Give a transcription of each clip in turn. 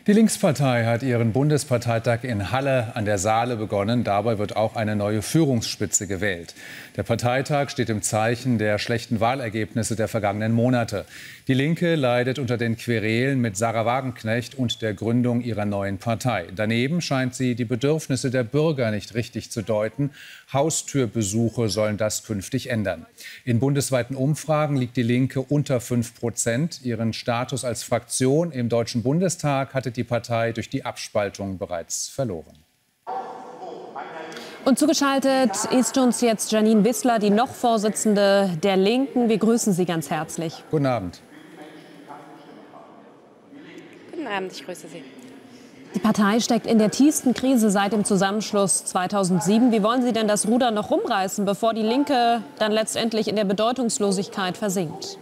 Die Linkspartei hat ihren Bundesparteitag in Halle an der Saale begonnen. Dabei wird auch eine neue Führungsspitze gewählt. Der Parteitag steht im Zeichen der schlechten Wahlergebnisse der vergangenen Monate. Die Linke leidet unter den Querelen mit Sahra Wagenknecht und der Gründung ihrer neuen Partei. Daneben scheint sie die Bedürfnisse der Bürger nicht richtig zu deuten. Haustürbesuche sollen das künftig ändern. In bundesweiten Umfragen liegt die Linke unter 5%. Ihren Status als Fraktion im Deutschen Bundestag hatte die Partei durch die Abspaltung bereits verloren. Und zugeschaltet ist uns jetzt Janine Wissler, die noch Vorsitzende der Linken. Wir grüßen Sie ganz herzlich. Guten Abend. Guten Abend, ich grüße Sie. Die Partei steckt in der tiefsten Krise seit dem Zusammenschluss 2007. Wie wollen Sie denn das Ruder noch rumreißen, bevor die Linke dann letztendlich in der Bedeutungslosigkeit versinkt?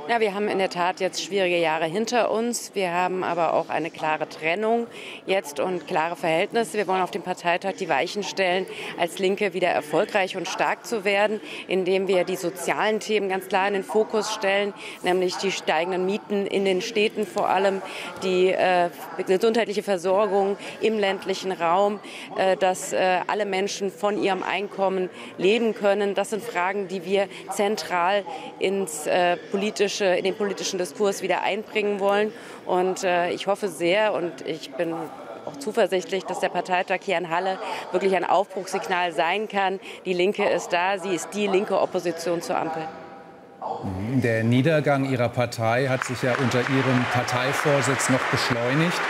Ja, wir haben in der Tat jetzt schwierige Jahre hinter uns. Wir haben aber auch eine klare Trennung jetzt und klare Verhältnisse. Wir wollen auf dem Parteitag die Weichen stellen, als Linke wieder erfolgreich und stark zu werden, indem wir die sozialen Themen ganz klar in den Fokus stellen, nämlich die steigenden Mieten in den Städten vor allem, die gesundheitliche Versorgung im ländlichen Raum, dass alle Menschen von ihrem Einkommen leben können. Das sind Fragen, die wir zentral in den politischen Diskurs wieder einbringen wollen. Und ich hoffe sehr und ich bin auch zuversichtlich, dass der Parteitag hier in Halle wirklich ein Aufbruchssignal sein kann. Die Linke ist da, sie ist die linke Opposition zur Ampel. Der Niedergang Ihrer Partei hat sich ja unter Ihrem Parteivorsitz noch beschleunigt.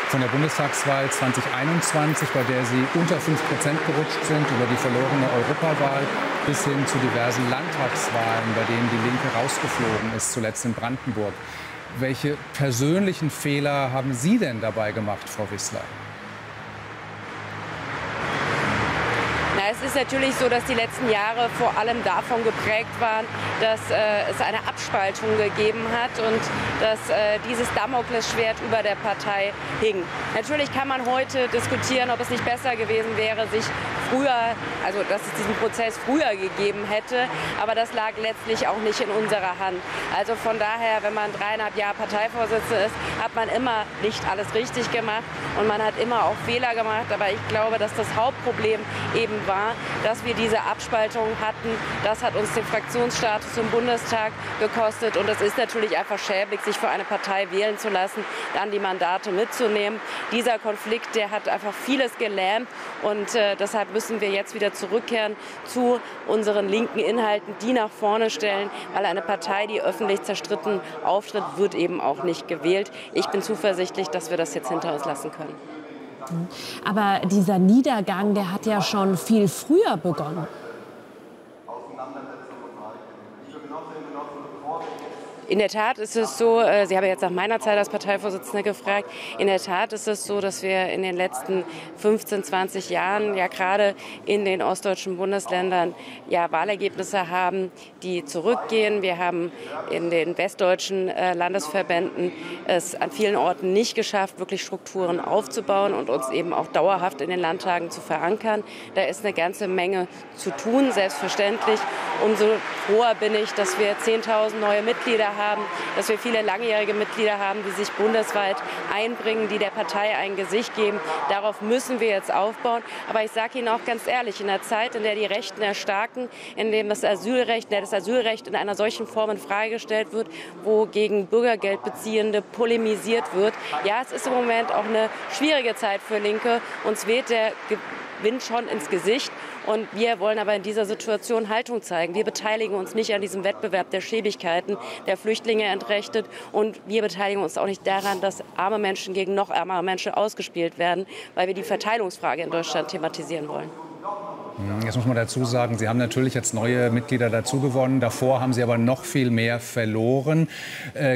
Von der Bundestagswahl 2021, bei der Sie unter 5% gerutscht sind, über die verlorene Europawahl bis hin zu diversen Landtagswahlen, bei denen die Linke rausgeflogen ist, zuletzt in Brandenburg. Welche persönlichen Fehler haben Sie denn dabei gemacht, Frau Wissler? Es ist natürlich so, dass die letzten Jahre vor allem davon geprägt waren, dass es eine Abspaltung gegeben hat und dass dieses Damoklesschwert über der Partei hing. Natürlich kann man heute diskutieren, ob es nicht besser gewesen wäre, sich früher, also dass es diesen Prozess früher gegeben hätte, aber das lag letztlich auch nicht in unserer Hand. Also von daher, wenn man 3,5 Jahre Parteivorsitzende ist, hat man immer nicht alles richtig gemacht und man hat immer auch Fehler gemacht, aber ich glaube, dass das Hauptproblem eben war, dass wir diese Abspaltung hatten. Das hat uns den Fraktionsstatus im Bundestag gekostet. Und es ist natürlich einfach schäbig, sich für eine Partei wählen zu lassen, dann die Mandate mitzunehmen. Dieser Konflikt, der hat einfach vieles gelähmt. Und deshalb müssen wir jetzt wieder zurückkehren zu unseren linken Inhalten, die nach vorne stellen. Weil eine Partei, die öffentlich zerstritten auftritt, wird eben auch nicht gewählt. Ich bin zuversichtlich, dass wir das jetzt hinter uns lassen können. Aber dieser Niedergang, der hat ja schon viel früher begonnen. In der Tat ist es so, Sie haben jetzt nach meiner Zeit als Parteivorsitzende gefragt, in der Tat ist es so, dass wir in den letzten 15, 20 Jahren ja gerade in den ostdeutschen Bundesländern ja Wahlergebnisse haben, die zurückgehen. Wir haben in den westdeutschen Landesverbänden es an vielen Orten nicht geschafft, wirklich Strukturen aufzubauen und uns eben auch dauerhaft in den Landtagen zu verankern. Da ist eine ganze Menge zu tun, selbstverständlich. Umso froher bin ich, dass wir 10.000 neue Mitglieder haben, dass wir viele langjährige Mitglieder haben, die sich bundesweit einbringen, die der Partei ein Gesicht geben. Darauf müssen wir jetzt aufbauen. Aber ich sage Ihnen auch ganz ehrlich, in der Zeit, in der die Rechten erstarken, in der das Asylrecht in einer solchen Form in Frage gestellt wird, wo gegen Bürgergeldbeziehende polemisiert wird, ja, es ist im Moment auch eine schwierige Zeit für Linke. Uns weht der Wind schon ins Gesicht. Und wir wollen aber in dieser Situation Haltung zeigen. Wir beteiligen uns nicht an diesem Wettbewerb der Schäbigkeiten, der Flüchtlinge entrechtet. Und wir beteiligen uns auch nicht daran, dass arme Menschen gegen noch ärmere Menschen ausgespielt werden, weil wir die Verteilungsfrage in Deutschland thematisieren wollen. Jetzt muss man dazu sagen, Sie haben natürlich jetzt neue Mitglieder dazugewonnen. Davor haben Sie aber noch viel mehr verloren.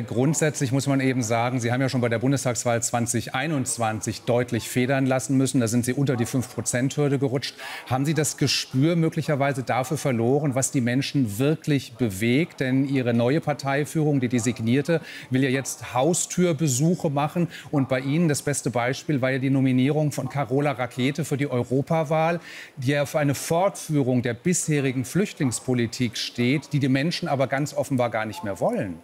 Grundsätzlich muss man eben sagen, Sie haben ja schon bei der Bundestagswahl 2021 deutlich federn lassen müssen. Da sind Sie unter die 5%-Hürde gerutscht. Haben Sie das Gespür möglicherweise dafür verloren, was die Menschen wirklich bewegt? Denn Ihre neue Parteiführung, die designierte, will ja jetzt Haustürbesuche machen. Und bei Ihnen das beste Beispiel war ja die Nominierung von Carola Rackete für die Europawahl, die ja für eine Fortführung der bisherigen Flüchtlingspolitik steht, die die Menschen aber ganz offenbar gar nicht mehr wollen.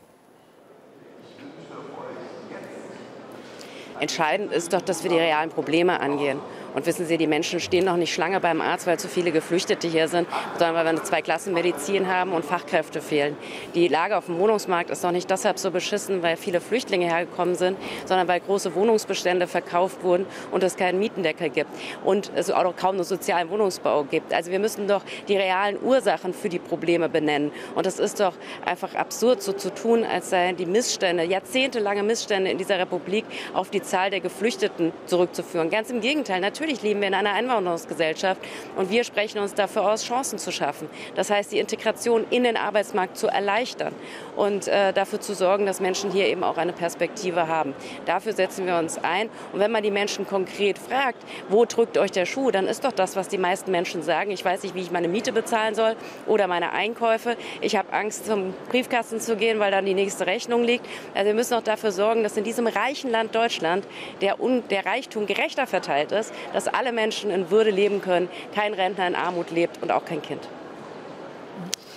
Entscheidend ist doch, dass wir die realen Probleme angehen. Und wissen Sie, die Menschen stehen noch nicht Schlange beim Arzt, weil zu viele Geflüchtete hier sind, sondern weil wir eine Zweiklassenmedizin haben und Fachkräfte fehlen. Die Lage auf dem Wohnungsmarkt ist doch nicht deshalb so beschissen, weil viele Flüchtlinge hergekommen sind, sondern weil große Wohnungsbestände verkauft wurden und es keinen Mietendeckel gibt und es auch noch kaum einen sozialen Wohnungsbau gibt. Also wir müssen doch die realen Ursachen für die Probleme benennen. Und es ist doch einfach absurd, so zu tun, als seien die Missstände, jahrzehntelange Missstände in dieser Republik auf die Zahl der Geflüchteten zurückzuführen. Ganz im Gegenteil, natürlich leben wir in einer Einwanderungsgesellschaft und wir sprechen uns dafür aus, Chancen zu schaffen. Das heißt, die Integration in den Arbeitsmarkt zu erleichtern und dafür zu sorgen, dass Menschen hier eben auch eine Perspektive haben. Dafür setzen wir uns ein. Und wenn man die Menschen konkret fragt, wo drückt euch der Schuh, dann ist doch das, was die meisten Menschen sagen. Ich weiß nicht, wie ich meine Miete bezahlen soll oder meine Einkäufe. Ich habe Angst, zum Briefkasten zu gehen, weil dann die nächste Rechnung liegt. Also wir müssen auch dafür sorgen, dass in diesem reichen Land Deutschland der Reichtum gerechter verteilt ist, dass alle Menschen in Würde leben können, kein Rentner in Armut lebt und auch kein Kind.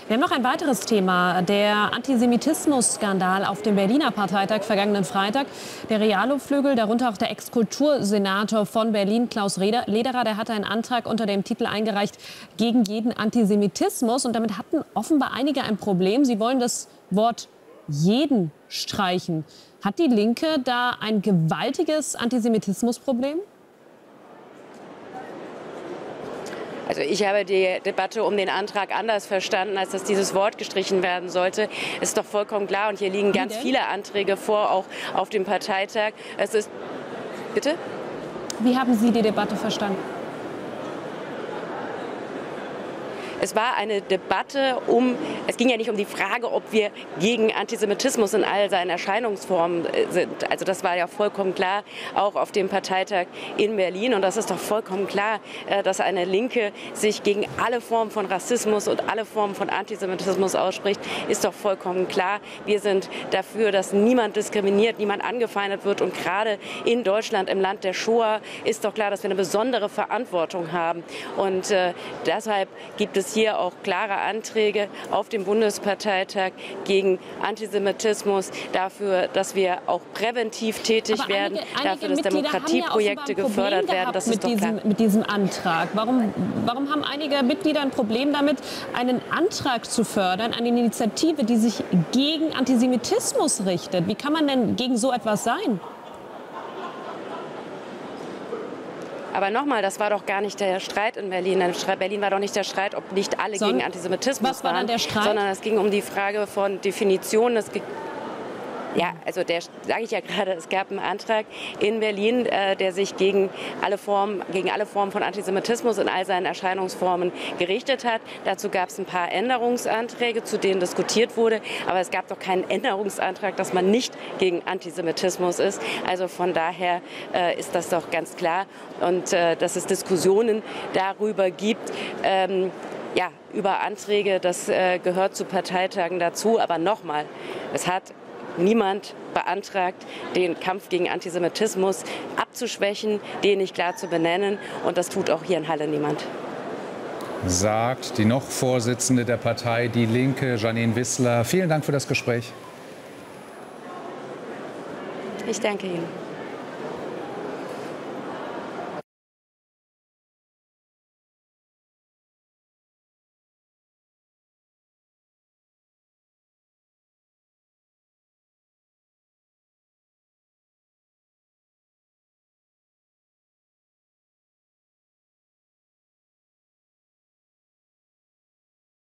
Wir haben noch ein weiteres Thema, der Antisemitismus-Skandal auf dem Berliner Parteitag vergangenen Freitag. Der Realo-Flügel, darunter auch der Ex-Kultursenator von Berlin, Klaus Lederer, der hatte einen Antrag unter dem Titel eingereicht gegen jeden Antisemitismus. Und damit hatten offenbar einige ein Problem. Sie wollen das Wort jeden streichen. Hat die Linke da ein gewaltiges Antisemitismusproblem? Also ich habe die Debatte um den Antrag anders verstanden, als dass dieses Wort gestrichen werden sollte. Es ist doch vollkommen klar und hier liegen ganz viele Anträge vor, auch auf dem Parteitag. Es ist, bitte? Wie haben Sie die Debatte verstanden? Es war eine Debatte es ging ja nicht um die Frage, ob wir gegen Antisemitismus in all seinen Erscheinungsformen sind. Also das war ja vollkommen klar, auch auf dem Parteitag in Berlin. Und das ist doch vollkommen klar, dass eine Linke sich gegen alle Formen von Rassismus und alle Formen von Antisemitismus ausspricht, ist doch vollkommen klar. Wir sind dafür, dass niemand diskriminiert, niemand angefeindet wird. Und gerade in Deutschland, im Land der Shoah, ist doch klar, dass wir eine besondere Verantwortung haben. Und deshalb gibt es hier auch klare Anträge auf dem Bundesparteitag gegen Antisemitismus, dafür, dass wir auch präventiv tätig werden, dafür, dass Demokratieprojekte gefördert werden. Das ist doch klar. Mit diesem Antrag. Warum haben einige Mitglieder ein Problem damit, einen Antrag zu fördern, eine Initiative, die sich gegen Antisemitismus richtet? Wie kann man denn gegen so etwas sein? Aber nochmal, das war doch gar nicht der Streit in Berlin. In Berlin war doch nicht der Streit, ob nicht alle gegen Antisemitismus was war dann der Streit? Sondern es ging um die Frage von Definitionen. Ja, also sage ich ja gerade, es gab einen Antrag in Berlin, der sich gegen alle Formen von Antisemitismus in all seinen Erscheinungsformen gerichtet hat. Dazu gab es ein paar Änderungsanträge, zu denen diskutiert wurde. Aber es gab doch keinen Änderungsantrag, dass man nicht gegen Antisemitismus ist. Also von daher ist das doch ganz klar. Und dass es Diskussionen darüber gibt, über Anträge, das gehört zu Parteitagen dazu. Aber nochmal, es hat niemand beantragt, den Kampf gegen Antisemitismus abzuschwächen, den nicht klar zu benennen. Und das tut auch hier in Halle niemand. Sagt die noch Vorsitzende der Partei Die Linke, Jeanine Wissler. Vielen Dank für das Gespräch. Ich danke Ihnen.